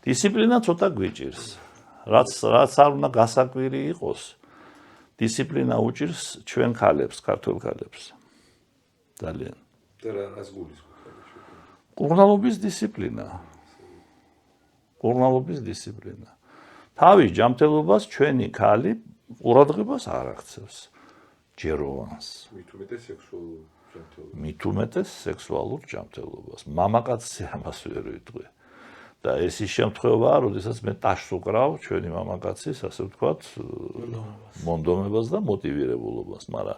დისციპლინა ცოტა გვიჭირს. რაც არ უნდა გასაკვირი იყოს. დისციპლინა უჭირს ჩვენ ქალებს, ქართველ ქალებს. ძალიან. და რას გულისხმობთ? კურნალობის დისციპლინა. კურნალობის დისციპლინა. თავის ჯანმრთელობას ჩვენი ქალი ყურადღებას არ აქცევს. ჯეროვანს. მით უმეტეს სექსუალურ ჯანმრთელობას. მამაკაცზე ამას ვერ ვიტყვი. და ეს ის შემთხვევაა, როდესაც მე ტაშს უკრავ ჩვენი მამაკაცის, ასე ვთქვათ, მონდომებას და მოტივირებულობას, მაგრამ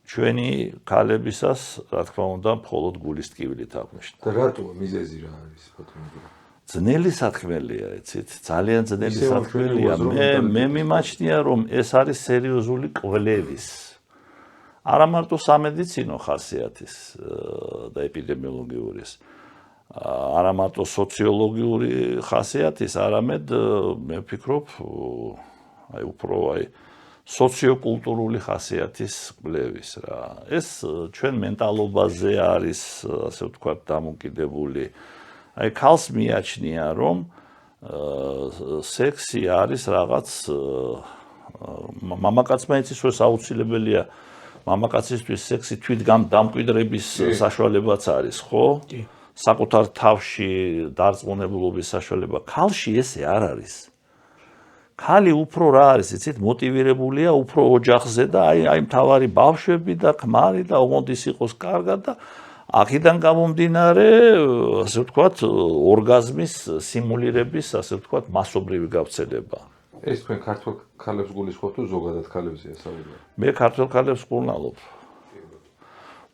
ჩვენი ქალებისას, რა თქმა უნდა, მხოლოდ გულის ტკივილით აღნიშნავ. და რატო მიზეზი რა არის ფოტომეტრია? ძნელი სათქმელია, იცით, ძალიან ძნელი სათქმელია. მე მიმაჩნია, რომ ეს არის სერიოზული კვლევის. არა მარტო სამედიცინო ხასიათის და ეპიდემიოლოგიურის, არა მარტო სოციოლოგიური ხასიათის, არამედ მე ვფიქრობ, უფრო სოციოკულტურული ხასიათის კვლევის რა. ეს ჩვენ მენტალობაზე არის, ასე ვთქვათ, დამოკიდებული. აი ქალს მიაჩნია, რომ სექსი არის რაღაც მამაკაცმა იცის, რომ აუცილებელია მამაკაცისთვის სექსი თვითგამკვიდრების საშუალებაც არის, ხო? კი. საკუთარ თავში დარწმუნებულობის საშუალება. ქალში ესე არ არის. ქალი უფრო რა არის, იცით, მოტივირებულია უფრო ოჯახზე და აი მთავარი ბავშვები და ქმარი და ოღონდ ის იყოს კარგად და აქედან გამომდინარე, ასე ვთქვათ, ორგაზმის სიმულირების, ასე ვთქვათ, მასობრივი გავრცელება. ეს თქვენ ქართულ ქალებს გულისხმობთ თუ ზოგადად ქალებზეა საუბარი? მე ქართულ ქალებს ვკურნალობ.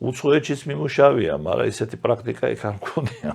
უცხოეთშიც მიმუშავია, მაგრამ ისეთი პრაქტიკა იქ არ მქონია.